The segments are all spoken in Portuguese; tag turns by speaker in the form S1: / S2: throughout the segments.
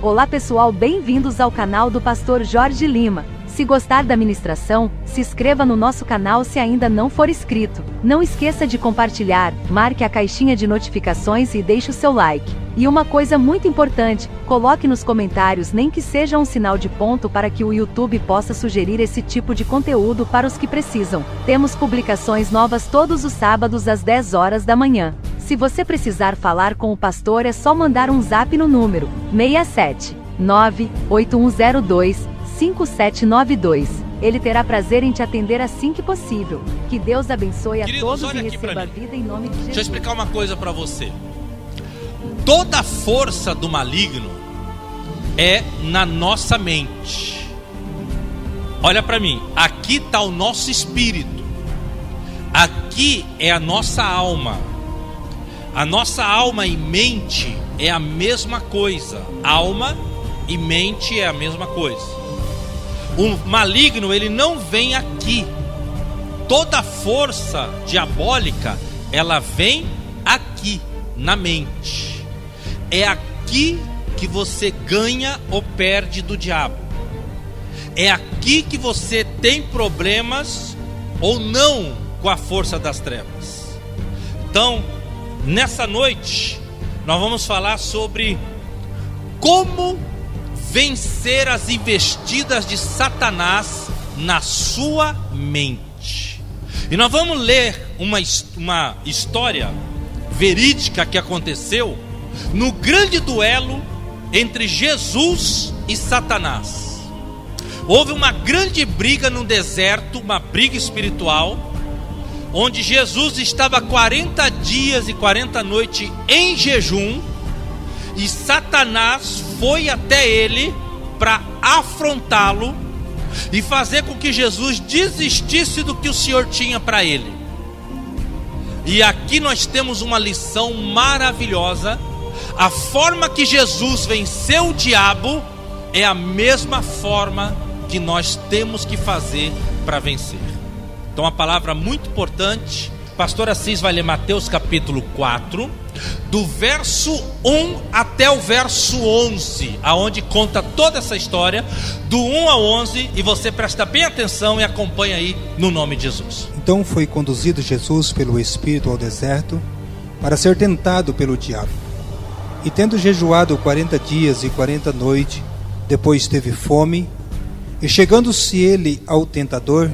S1: Olá pessoal, bem-vindos ao canal do Pastor Jorge Lima. Se gostar da ministração, se inscreva no nosso canal se ainda não for inscrito. Não esqueça de compartilhar, marque a caixinha de notificações e deixe o seu like. E uma coisa muito importante, coloque nos comentários nem que seja um sinal de ponto para que o YouTube possa sugerir esse tipo de conteúdo para os que precisam. Temos publicações novas todos os sábados às 10 horas da manhã. Se você precisar falar com o pastor é só mandar um zap no número 67 98102 5792. Ele terá prazer em te atender assim que possível. Que Deus abençoe a todos e receba a vida em nome de Jesus.
S2: Deixa eu explicar uma coisa para você. Toda força do maligno é na nossa mente. Olha para mim, aqui está o nosso espírito. Aqui é a nossa alma. A nossa alma e mente é a mesma coisa. Alma e mente é a mesma coisa. O maligno, ele não vem aqui. Toda força diabólica, ela vem aqui, na mente. É aqui que você ganha ou perde do diabo. É aqui que você tem problemas ou não com a força das trevas. Então, nessa noite, nós vamos falar sobre como vencer as investidas de Satanás na sua mente. E nós vamos ler uma história verídica que aconteceu no grande duelo entre Jesus e Satanás. Houve uma grande briga no deserto, uma briga espiritual, onde Jesus estava 40 dias e 40 noites em jejum, e Satanás foi até ele para afrontá-lo e fazer com que Jesus desistisse do que o Senhor tinha para ele. E aqui nós temos uma lição maravilhosa. A forma que Jesus venceu o diabo é a mesma forma que nós temos que fazer para vencer. Então, uma palavra muito importante. Pastor Assis vai ler Mateus capítulo 4, do verso 1 até o verso 11, aonde conta toda essa história, do 1 ao 11, e você presta bem atenção e acompanha aí no nome de Jesus.
S3: Então foi conduzido Jesus pelo Espírito ao deserto, para ser tentado pelo diabo. E tendo jejuado 40 dias e 40 noites, depois teve fome, e chegando-se ele ao tentador,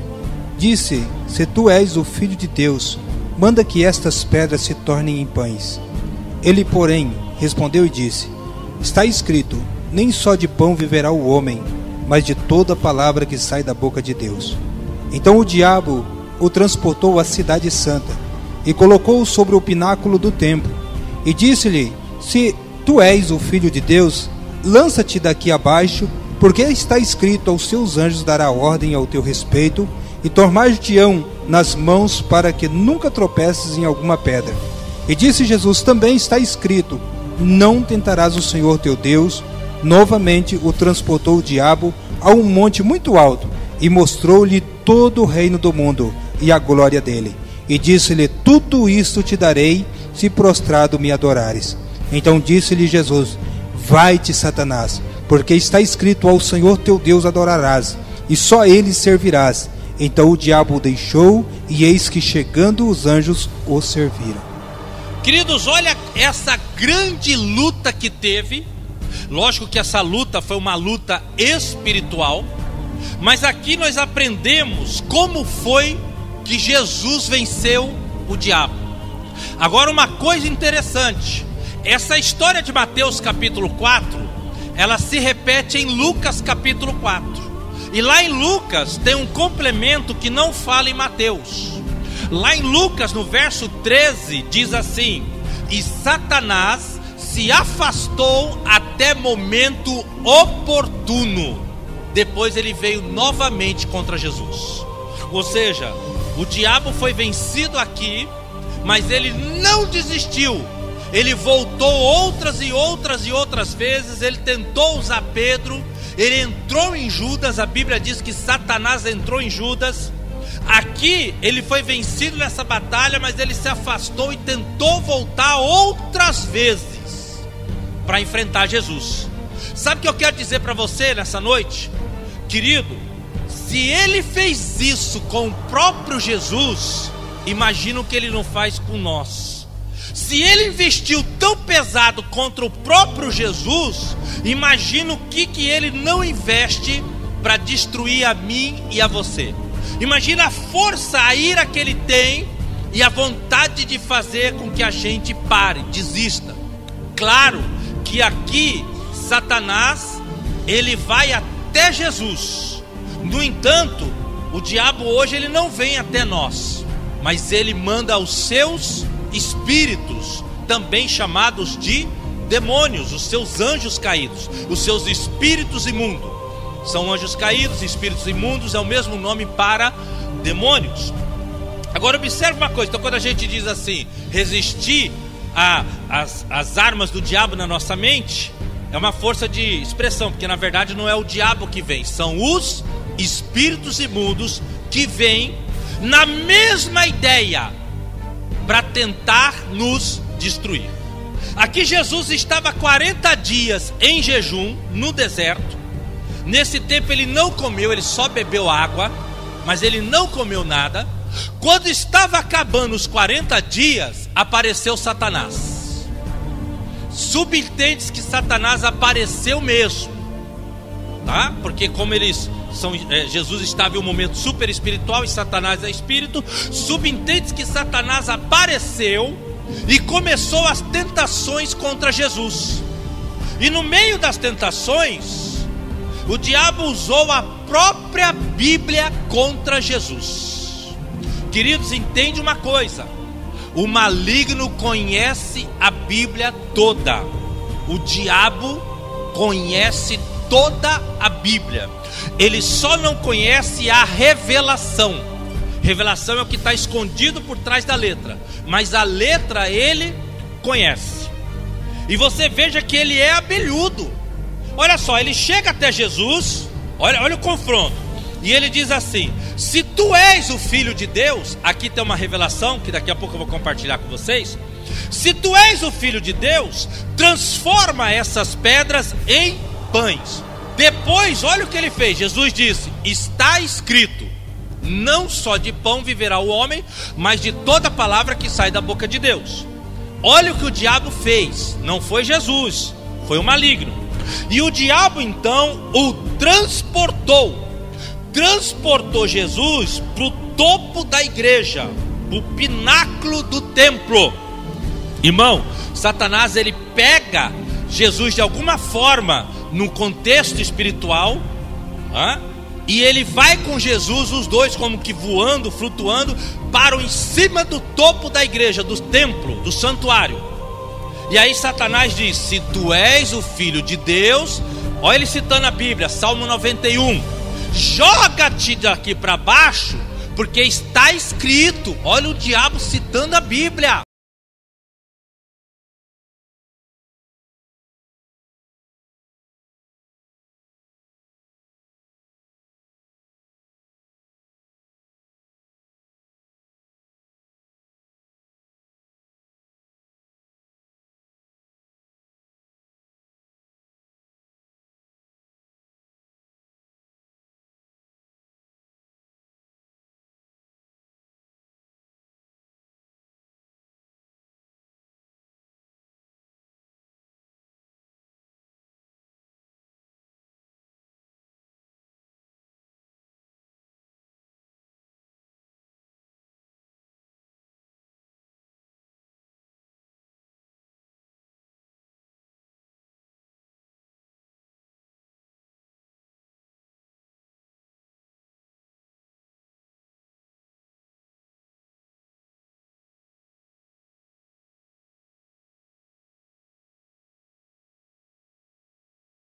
S3: disse: se tu és o Filho de Deus, manda que estas pedras se tornem em pães. Ele, porém, respondeu e disse: está escrito, nem só de pão viverá o homem, mas de toda palavra que sai da boca de Deus. Então o diabo o transportou à cidade santa, e colocou-o sobre o pináculo do templo, e disse-lhe: se tu és o Filho de Deus, lança-te daqui abaixo, porque está escrito, aos seus anjos dará ordem ao teu respeito, e tomar-te-ão nas mãos para que nunca tropeces em alguma pedra. E disse Jesus: também está escrito, não tentarás o Senhor teu Deus. Novamente o transportou o diabo a um monte muito alto, e mostrou-lhe todo o reino do mundo e a glória dele. E disse-lhe: tudo isto te darei, se prostrado me adorares. Então disse-lhe Jesus: vai-te, Satanás, porque está escrito, ao Senhor teu Deus adorarás, e só ele servirás. Então o diabo o deixou, e eis que chegando os anjos o serviram.
S2: Queridos, olha essa grande luta que teve. Lógico que essa luta foi uma luta espiritual, mas aqui nós aprendemos como foi que Jesus venceu o diabo. Agora, uma coisa interessante, essa história de Mateus capítulo 4, ela se repete em Lucas capítulo 4. E lá em Lucas tem um complemento que não fala em Mateus. Lá em Lucas, no verso 13, diz assim: e Satanás se afastou até momento oportuno. Depois ele veio novamente contra Jesus. Ou seja, o diabo foi vencido aqui, mas ele não desistiu. Ele voltou outras e outras vezes. Ele tentou usar Pedro, ele entrou em Judas. A Bíblia diz que Satanás entrou em Judas. Aqui ele foi vencido nessa batalha, mas ele se afastou e tentou voltar outras vezes para enfrentar Jesus. Sabe o que eu quero dizer para você nessa noite? Querido, se ele fez isso com o próprio Jesus, imagina o que ele não faz com nós. Se ele investiu tão pesado contra o próprio Jesus, imagina o que ele não investe para destruir a mim e a você. Imagina a força, a ira que ele tem e a vontade de fazer com que a gente pare, desista. Claro que aqui Satanás, ele vai até Jesus. No entanto, o diabo hoje ele não vem até nós, mas ele manda os seus espíritos, também chamados de demônios, os seus anjos caídos, os seus espíritos imundos. São anjos caídos, espíritos imundos, é o mesmo nome para demônios. Agora observe uma coisa, então quando a gente diz assim, resistir às armas do diabo na nossa mente, é uma força de expressão, porque na verdade não é o diabo que vem, são os espíritos imundos que vêm na mesma ideia para tentar nos destruir. Aqui Jesus estava 40 dias em jejum no deserto. Nesse tempo ele não comeu, ele só bebeu água, mas ele não comeu nada. Quando estava acabando os 40 dias, apareceu Satanás. Subentende-se que Satanás apareceu mesmo, tá? Porque como eles são, Jesus estava em um momento super espiritual e Satanás é espírito. Subentende-se que Satanás apareceu e começou as tentações contra Jesus. E no meio das tentações, o diabo usou a própria Bíblia contra Jesus. Queridos, entende uma coisa: o maligno conhece a Bíblia toda. O diabo conhece toda a Bíblia. Ele só não conhece a revelação. Revelação é o que está escondido por trás da letra, mas a letra ele conhece. E você veja que ele é abelhudo. Olha só, ele chega até Jesus, olha o confronto, e ele diz assim: se tu és o Filho de Deus, aqui tem uma revelação que daqui a pouco eu vou compartilhar com vocês. Se tu és o Filho de Deus, transforma essas pedras em pães. Depois, olha o que ele fez. Jesus disse: está escrito, não só de pão viverá o homem, mas de toda palavra que sai da boca de Deus. Olha o que o diabo fez. Não foi Jesus, foi o maligno. E o diabo então o transportou Jesus para o topo da igreja, o pináculo do templo. Irmão, Satanás ele pega Jesus de alguma forma no contexto espiritual, e ele vai com Jesus, os dois como que voando, flutuando, param em cima do topo da igreja, do templo, do santuário. E aí Satanás diz: se tu és o Filho de Deus, olha ele citando a Bíblia, Salmo 91, joga-te daqui para baixo, porque está escrito. Olha o diabo citando a Bíblia.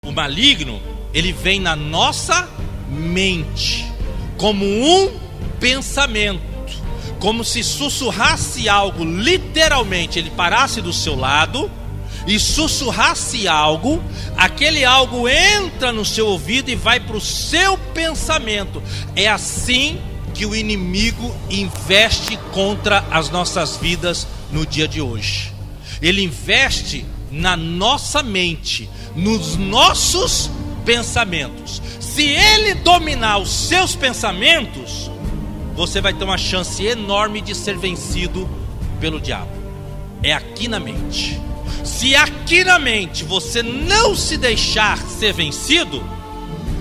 S2: O maligno, ele vem na nossa mente como um pensamento, como se sussurrasse algo, literalmente ele parasse do seu lado e sussurrasse algo, aquele algo entra no seu ouvido e vai para o seu pensamento. É assim que o inimigo investe contra as nossas vidas no dia de hoje. Ele investe na nossa mente, nos nossos pensamentos. Se ele dominar os seus pensamentos, você vai ter uma chance enorme de ser vencido pelo diabo. É aqui na mente. Se aqui na mente você não se deixar ser vencido,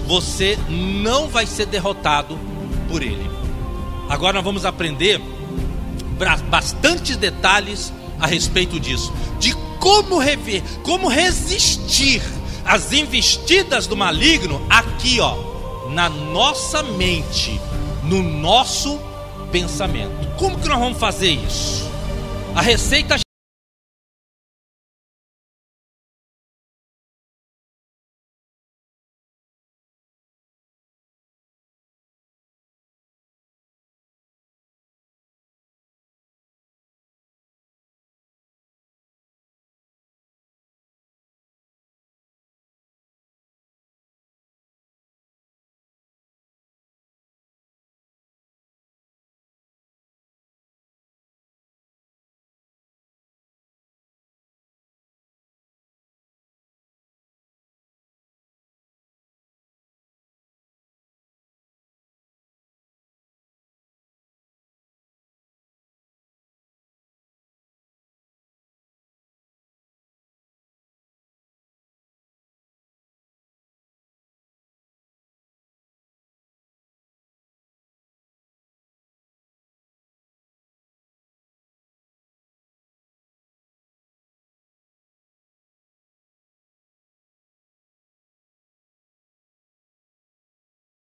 S2: você não vai ser derrotado por ele. Agora nós vamos aprender bastantes detalhes a respeito disso, de como resistir às investidas do maligno aqui, na nossa mente, no nosso pensamento. Como que nós vamos fazer isso? A receita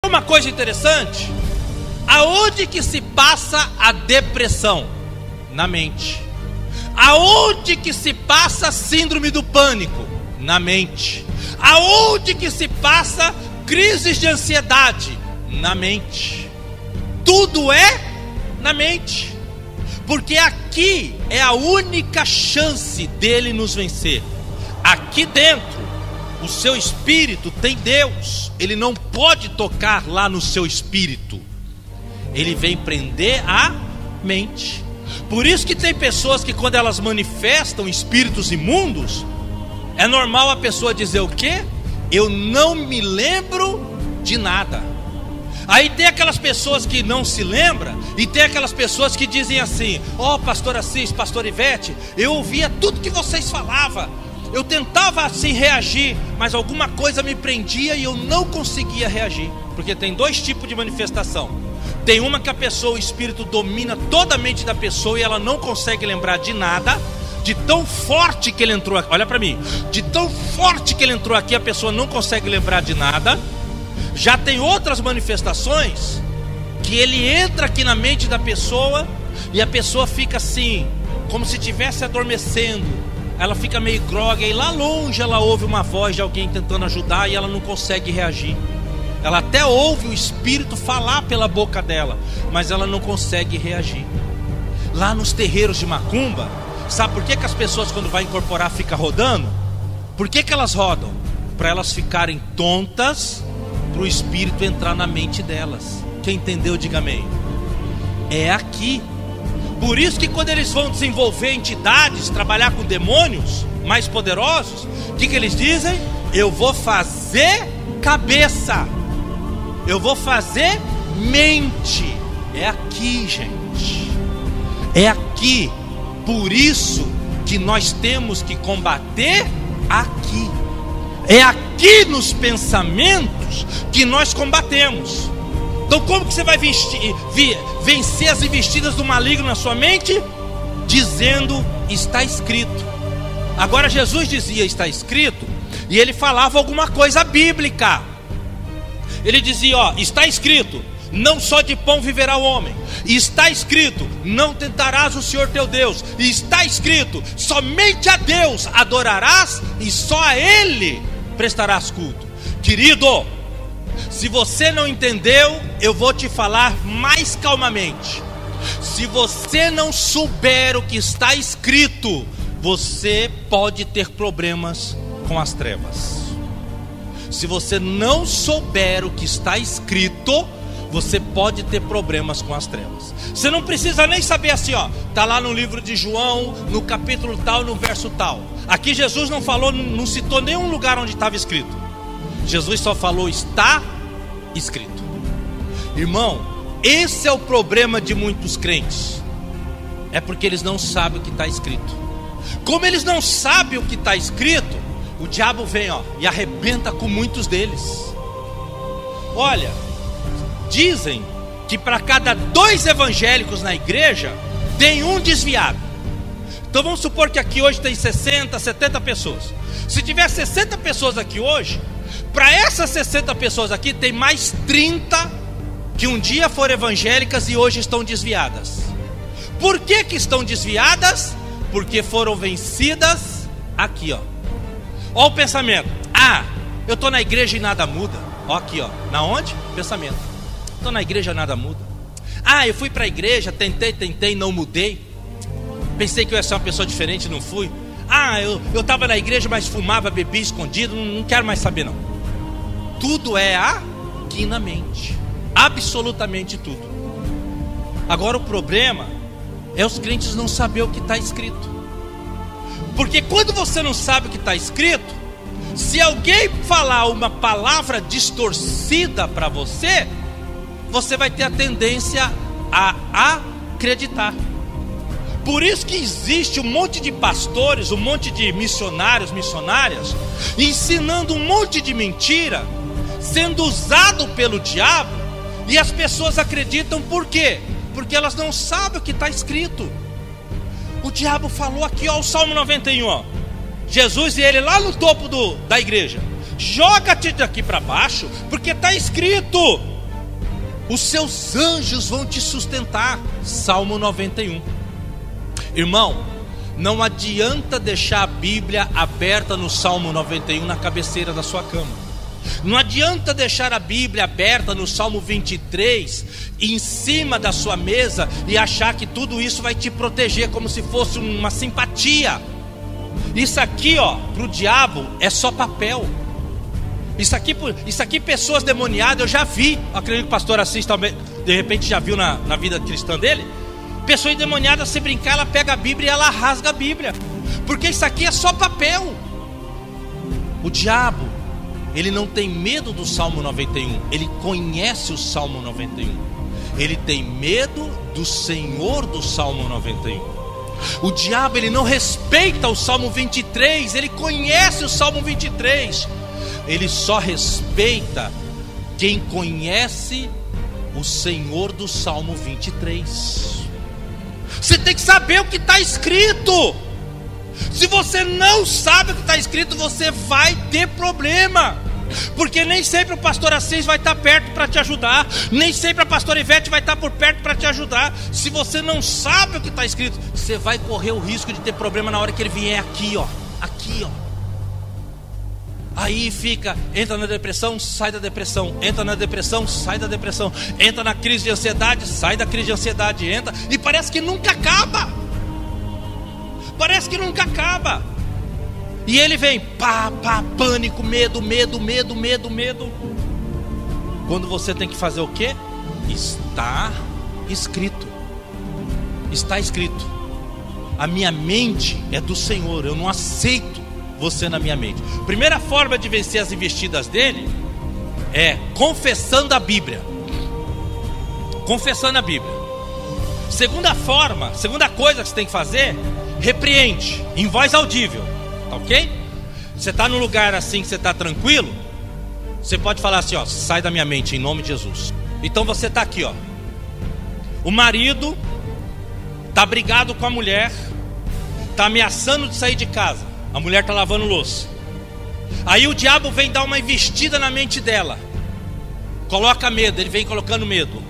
S2: uma coisa interessante, aonde que se passa a depressão? Na mente. Aonde que se passa a síndrome do pânico? Na mente. Aonde que se passa crises de ansiedade? Na mente. Tudo é na mente, porque aqui é a única chance dele nos vencer. Aqui dentro o seu espírito tem Deus. Ele não pode tocar lá no seu espírito. Ele vem prender a mente. Por isso que tem pessoas que quando elas manifestam espíritos imundos, é normal a pessoa dizer o quê? Eu não me lembro de nada. Aí tem aquelas pessoas que não se lembram, e tem aquelas pessoas que dizem assim: pastor Assis, pastor Ivete, eu ouvia tudo que vocês falavam, eu tentava assim reagir, mas alguma coisa me prendia e eu não conseguia reagir. Porque tem dois tipos de manifestação. Tem uma que a pessoa, o espírito domina toda a mente da pessoa e ela não consegue lembrar de nada, de tão forte que ele entrou aqui. Olha para mim, de tão forte que ele entrou aqui, a pessoa não consegue lembrar de nada. Já tem outras manifestações que ele entra aqui na mente da pessoa e a pessoa fica assim, como se estivesse adormecendo. Ela fica meio grogue, e lá longe ela ouve uma voz de alguém tentando ajudar e ela não consegue reagir. Ela até ouve o espírito falar pela boca dela, mas ela não consegue reagir. Lá nos terreiros de macumba, sabe por que as pessoas quando vai incorporar ficam rodando? Por que elas rodam? Para elas ficarem tontas, para o espírito entrar na mente delas. Quem entendeu, diga amém. É aqui. Por isso que quando eles vão desenvolver entidades, trabalhar com demônios mais poderosos, o que eles dizem? Eu vou fazer cabeça, eu vou fazer mente. É aqui, gente. É aqui. Por isso que nós temos que combater aqui. É aqui nos pensamentos que nós combatemos. Então como que você vai vencer as investidas do maligno na sua mente? Dizendo, está escrito. Agora Jesus dizia, está escrito, e ele falava alguma coisa bíblica. Ele dizia, está escrito, não só de pão viverá o homem. Está escrito, não tentarás o Senhor teu Deus. Está escrito, somente a Deus adorarás e só a Ele prestarás culto. Querido, se você não entendeu, eu vou te falar mais calmamente. Se você não souber o que está escrito, você pode ter problemas com as trevas. Se você não souber o que está escrito, você pode ter problemas com as trevas. Você não precisa nem saber assim, ó, tá lá no livro de João, no capítulo tal, no verso tal. Aqui Jesus não falou, não citou nenhum lugar onde estava escrito. Jesus só falou, está escrito. Irmão, esse é o problema de muitos crentes. É porque eles não sabem o que está escrito. Como eles não sabem o que está escrito, o diabo vem, ó, e arrebenta com muitos deles. Olha, dizem que para cada 2 evangélicos na igreja, tem um desviado. Então vamos supor que aqui hoje tem 60, 70 pessoas. Se tiver 60 pessoas aqui hoje, para essas 60 pessoas aqui, tem mais 30 que um dia foram evangélicas e hoje estão desviadas. Por que estão desviadas? Porque foram vencidas aqui, ó. Ó o pensamento. Ah, eu estou na igreja e nada muda. Ó aqui, ó. Na onde? Pensamento. Estou na igreja, nada muda. Ah, eu fui para a igreja, tentei, não mudei. Pensei que eu ia ser uma pessoa diferente, não fui. Ah, eu estava na igreja, mas fumava, bebia escondido, não quero mais saber não. Tudo é aqui na mente. Absolutamente tudo. Agora o problema é os crentes não saber o que está escrito. Porque quando você não sabe o que está escrito, se alguém falar uma palavra distorcida para você, você vai ter a tendência a acreditar. Por isso que existe um monte de pastores, um monte de missionários, missionárias, ensinando um monte de mentira, sendo usado pelo diabo, e as pessoas acreditam. Por quê? Porque elas não sabem o que está escrito. O diabo falou aqui, ó, o Salmo 91, ó. Jesus e ele lá no topo da igreja: joga-te daqui para baixo, porque está escrito, os seus anjos vão te sustentar. Salmo 91. Irmão, não adianta deixar a Bíblia aberta no Salmo 91 na cabeceira da sua cama. Não adianta deixar a Bíblia aberta no Salmo 23 em cima da sua mesa e achar que tudo isso vai te proteger como se fosse uma simpatia. Isso aqui, ó, para o diabo é só papel. Isso aqui pessoas demoniadas eu já vi. Acredito que o pastor Assis também, de repente, já viu na vida cristã dele. Pessoa endemoniada, se brincar, ela pega a Bíblia e ela rasga a Bíblia, porque isso aqui é só papel. O diabo, ele não tem medo do Salmo 91, ele conhece o Salmo 91. Ele tem medo do Senhor do Salmo 91. O diabo, ele não respeita o Salmo 23, ele conhece o Salmo 23. Ele só respeita quem conhece o Senhor do Salmo 23. Você tem que saber o que está escrito. Se você não sabe o que está escrito, você vai ter problema. Porque nem sempre o pastor Assis vai estar perto para te ajudar, nem sempre a pastora Ivete vai estar por perto para te ajudar. Se você não sabe o que está escrito, você vai correr o risco de ter problema na hora que ele vier aqui, ó. Aqui, ó. Aí fica, entra na depressão, sai da depressão. Entra na depressão, sai da depressão. Entra na crise de ansiedade, sai da crise de ansiedade. Entra, e parece que nunca acaba. Parece que nunca acaba. E ele vem, pânico, medo. Quando você tem que fazer o quê? Está escrito. Está escrito. A minha mente é do Senhor, eu não aceito você na minha mente. Primeira forma de vencer as investidas dele é confessando a Bíblia. Confessando a Bíblia. Segunda coisa que você tem que fazer, repreende em voz audível, tá ok? Você está num lugar assim que você está tranquilo, você pode falar assim, ó: sai da minha mente em nome de Jesus. Então você está aqui, ó. O marido está brigado com a mulher, está ameaçando de sair de casa. A mulher está lavando louça. Aí o diabo vem dar uma investida na mente dela. Coloca medo, ele vem colocando medo.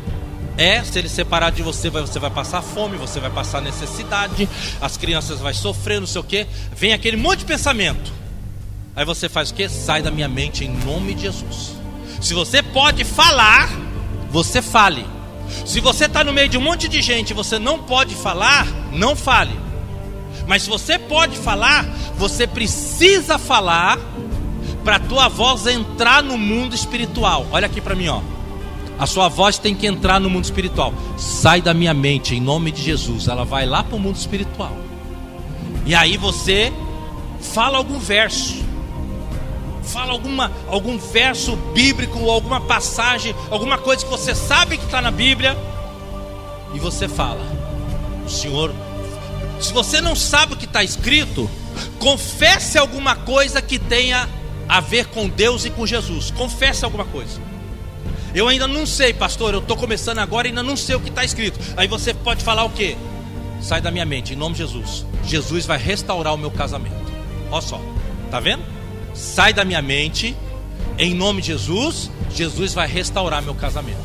S2: Se ele separar de você, você vai passar fome, você vai passar necessidade, as crianças vão sofrer, não sei o que. Vem aquele monte de pensamento. Aí você faz o que? Sai da minha mente em nome de Jesus. Se você pode falar, você fale. Se você está no meio de um monte de gente e você não pode falar, não fale. Mas se você pode falar, você precisa falar para a tua voz entrar no mundo espiritual. Olha aqui para mim, ó. A sua voz tem que entrar no mundo espiritual. Sai da minha mente, em nome de Jesus. Ela vai lá para o mundo espiritual. E aí você fala algum verso. Fala algum verso bíblico, ou alguma passagem, alguma coisa que você sabe que está na Bíblia. E você fala: o Senhor... Se você não sabe o que está escrito, confesse alguma coisa que tenha a ver com Deus e com Jesus. Confesse alguma coisa. Eu ainda não sei, pastor, eu estou começando agora e ainda não sei o que está escrito. Aí você pode falar o quê? Sai da minha mente, em nome de Jesus. Jesus vai restaurar o meu casamento. Olha só, tá vendo? Sai da minha mente, em nome de Jesus. Jesus vai restaurar meu casamento.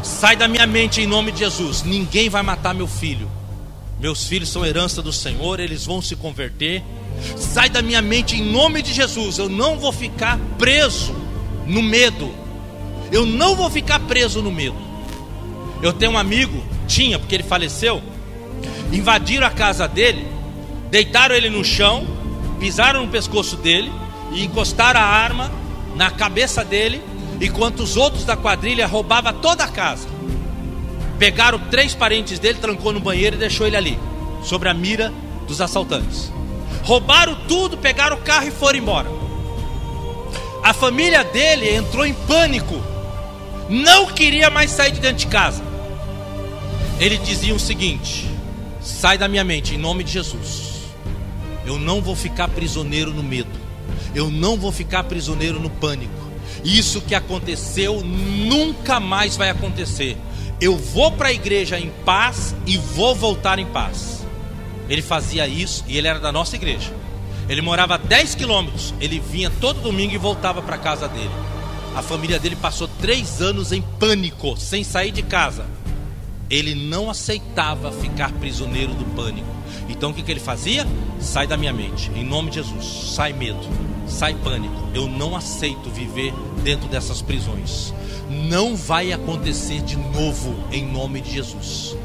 S2: Sai da minha mente, em nome de Jesus. Ninguém vai matar meu filho. Meus filhos são herança do Senhor, eles vão se converter. Sai da minha mente, em nome de Jesus. Eu não vou ficar preso no medo. Eu não vou ficar preso no medo. Eu tenho um amigo, tinha, porque ele faleceu. Invadiram a casa dele, deitaram ele no chão, pisaram no pescoço dele e encostaram a arma na cabeça dele, enquanto os outros da quadrilha roubavam toda a casa. Pegaram 3 parentes dele, trancou no banheiro e deixou ele ali, sobre a mira dos assaltantes. Roubaram tudo, pegaram o carro e foram embora. A família dele entrou em pânico, não queria mais sair de dentro de casa. Ele dizia o seguinte: sai da minha mente, em nome de Jesus. Eu não vou ficar prisioneiro no medo. Eu não vou ficar prisioneiro no pânico. Isso que aconteceu nunca mais vai acontecer. Eu vou para a igreja em paz e vou voltar em paz. Ele fazia isso e ele era da nossa igreja. Ele morava a 10 quilômetros. Ele vinha todo domingo e voltava para a casa dele. A família dele passou 3 anos em pânico, sem sair de casa. Ele não aceitava ficar prisioneiro do pânico. Então o que ele fazia? Sai da minha mente, em nome de Jesus. Sai medo, sai pânico. Eu não aceito viver dentro dessas prisões. Não vai acontecer de novo, em nome de Jesus.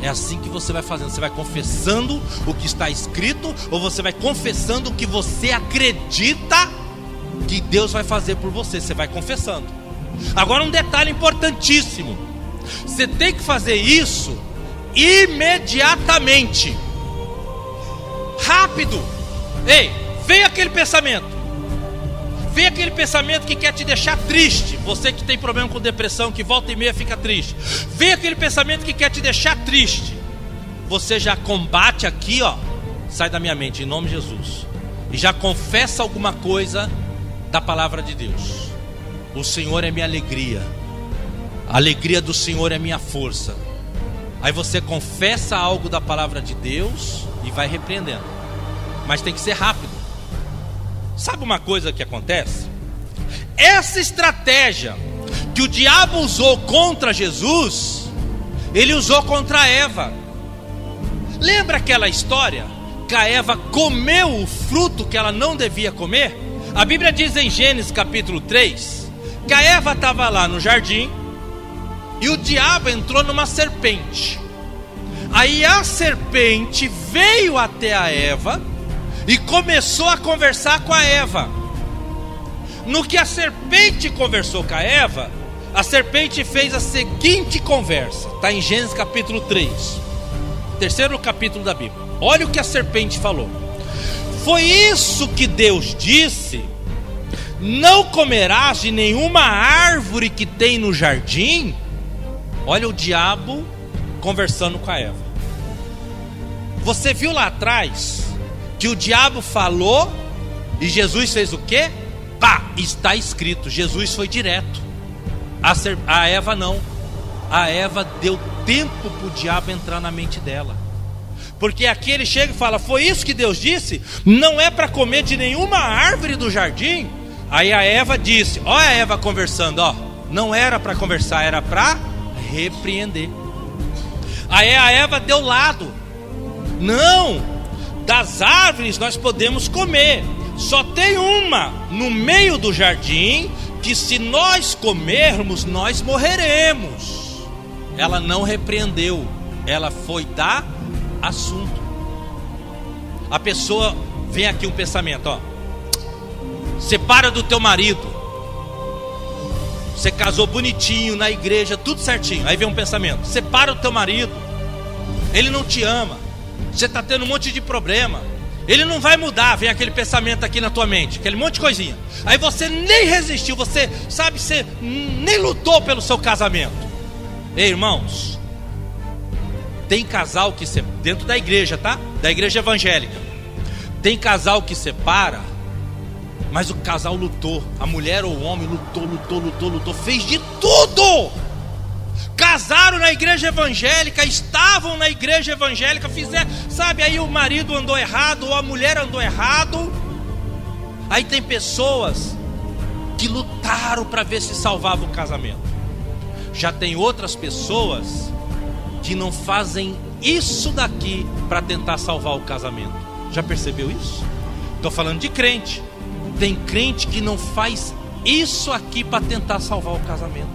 S2: É assim que você vai fazendo. Você vai confessando o que está escrito, ou você vai confessando o que você acredita que Deus vai fazer por você. Você vai confessando. Agora um detalhe importantíssimo: você tem que fazer isso imediatamente, rápido. Ei, vem aquele pensamento. Vem aquele pensamento que quer te deixar triste. Você que tem problema com depressão, que volta e meia fica triste. Vem aquele pensamento que quer te deixar triste. Você já combate aqui, ó. Sai da minha mente, em nome de Jesus. E já confessa alguma coisa da palavra de Deus. O Senhor é minha alegria. A alegria do Senhor é minha força. Aí você confessa algo da palavra de Deus e vai repreendendo. Mas tem que ser rápido. Sabe uma coisa que acontece? Essa estratégia que o diabo usou contra Jesus, ele usou contra Eva. Lembra aquela história que a Eva comeu o fruto que ela não devia comer? A Bíblia diz em Gênesis capítulo 3 que a Eva estava lá no jardim e o diabo entrou numa serpente. Aí a serpente veio até a Eva e começou a conversar com a Eva. No que a serpente conversou com a Eva, a serpente fez a seguinte conversa. Está em Gênesis capítulo 3, terceiro capítulo da Bíblia. Olha o que a serpente falou: foi isso que Deus disse: não comerás de nenhuma árvore que tem no jardim? Olha o diabo conversando com a Eva. Você viu lá atrás que o diabo falou e Jesus fez o quê? Pá, está escrito. Jesus foi direto. A Eva não. A Eva deu tempo para o diabo entrar na mente dela. Porque aqui ele chega e fala: foi isso que Deus disse? Não é para comer de nenhuma árvore do jardim? Aí a Eva disse, ó, a Eva conversando, ó, não era para conversar, era para repreender. Aí a Eva deu lado. Não, das árvores nós podemos comer. Só tem uma no meio do jardim que se nós comermos, nós morreremos. Ela não repreendeu, ela foi dar assunto. A pessoa, vem aqui um pensamento, ó: separa do teu marido. Você casou bonitinho na igreja, tudo certinho. Aí vem um pensamento: separa o teu marido, ele não te ama, você está tendo um monte de problema, ele não vai mudar. Vem aquele pensamento aqui na tua mente, aquele monte de coisinha. Aí você nem resistiu, você nem lutou pelo seu casamento. Ei, irmãos, tem casal que dentro da igreja, tá? Da igreja evangélica, tem casal que separa, mas o casal lutou. A mulher ou o homem lutou, fez de tudo. Casaram na igreja evangélica, estavam na igreja evangélica, fizeram, aí o marido andou errado, ou a mulher andou errado. Aí tem pessoas que lutaram para ver se salvava o casamento. Já tem outras pessoas que não fazem isso daqui para tentar salvar o casamento. Já percebeu isso? Estou falando de crente. Tem crente que não faz isso aqui para tentar salvar o casamento.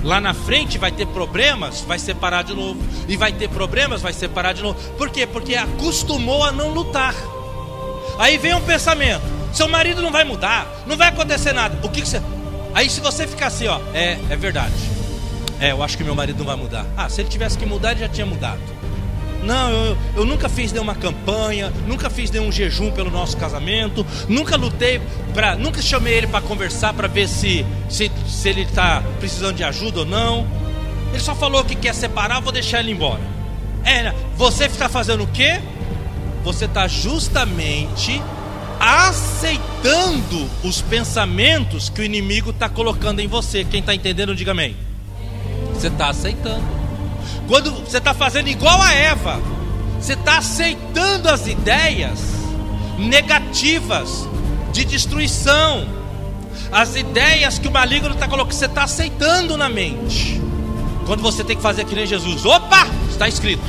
S2: Lá na frente vai ter problemas, vai separar de novo. E vai ter problemas, vai separar de novo. Por quê? Porque acostumou a não lutar. Aí vem um pensamento: seu marido não vai mudar, não vai acontecer nada. O que você... Aí se você ficar assim, ó, é verdade, eu acho que meu marido não vai mudar. Se ele tivesse que mudar, ele já tinha mudado. Não, eu nunca fiz nenhuma campanha, nunca fiz nenhum jejum pelo nosso casamento, nunca lutei nunca chamei ele para conversar para ver se ele está precisando de ajuda ou não. Ele só falou que quer separar, vou deixar ele embora. Você está fazendo o quê? Você está justamente aceitando os pensamentos que o inimigo está colocando em você. Quem está entendendo, diga amém. Você está aceitando. Quando você está fazendo igual a Eva, você está aceitando as ideias negativas de destruição, as ideias que o maligno está colocando, você está aceitando na mente. Quando você tem que fazer que nem Jesus: opa, está escrito,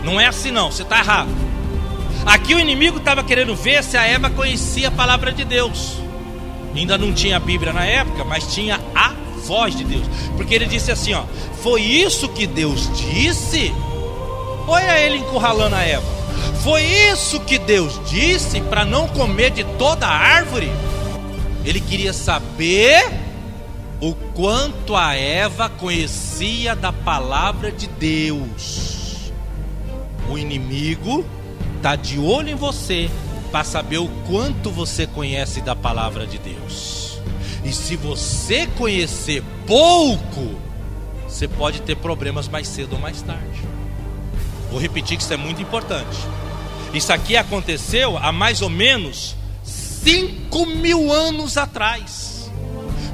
S2: não é assim não, você está errado. Aqui o inimigo estava querendo ver se a Eva conhecia a palavra de Deus. Ainda não tinha a Bíblia na época, mas tinha a voz de Deus. Porque ele disse assim, ó: foi isso que Deus disse? Olha ele encurralando a Eva. Foi isso que Deus disse para não comer de toda a árvore? Ele queria saber o quanto a Eva conhecia da palavra de Deus. O inimigo está de olho em você para saber o quanto você conhece da palavra de Deus. E se você conhecer pouco, você pode ter problemas mais cedo ou mais tarde. Vou repetir que isso é muito importante. Isso aqui aconteceu há mais ou menos 5.000 anos atrás.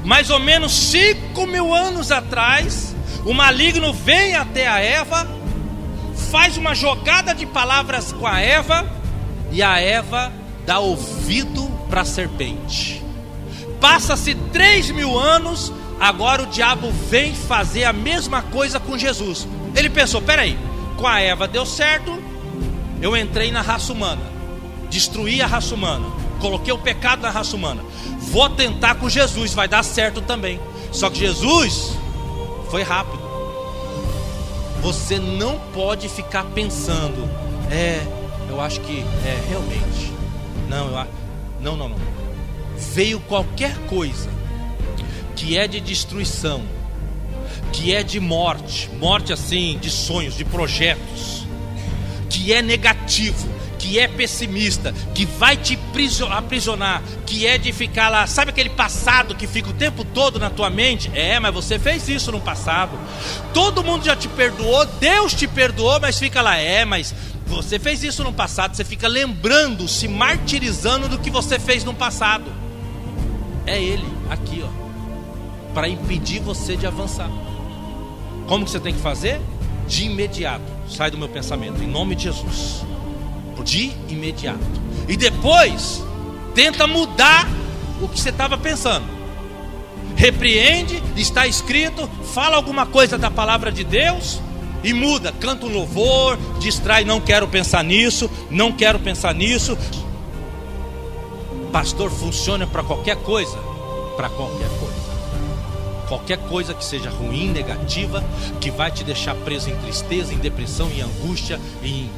S2: Mais ou menos 5.000 anos atrás, o maligno vem até a Eva, faz uma jogada de palavras com a Eva, e a Eva dá ouvido para a serpente. Passa-se 3.000 anos, agora o diabo vem fazer a mesma coisa com Jesus. Ele pensou: peraí, com a Eva deu certo, eu entrei na raça humana, destruí a raça humana, coloquei o pecado na raça humana, vou tentar com Jesus, vai dar certo também. Só que Jesus foi rápido. Você não pode ficar pensando: eu acho que realmente não. Veio qualquer coisa que é de destruição, que é de morte assim, de sonhos, de projetos, que é negativo, que é pessimista, que vai te aprisionar, que é de ficar lá, sabe aquele passado que fica o tempo todo na tua mente? Mas você fez isso no passado, todo mundo já te perdoou, Deus te perdoou, mas fica lá: mas você fez isso no passado. Você fica lembrando, se martirizando do que você fez no passado. É ele aqui, ó, para impedir você de avançar. Como que você tem que fazer? De imediato, sai do meu pensamento, em nome de Jesus. De imediato. E depois tenta mudar o que você estava pensando. Repreende, está escrito, fala alguma coisa da palavra de Deus e muda, canta um louvor, distrai: não quero pensar nisso, não quero pensar nisso. Pastor, funciona para qualquer coisa? Para qualquer coisa. Qualquer coisa que seja ruim, negativa, que vai te deixar preso em tristeza, em depressão, em angústia, em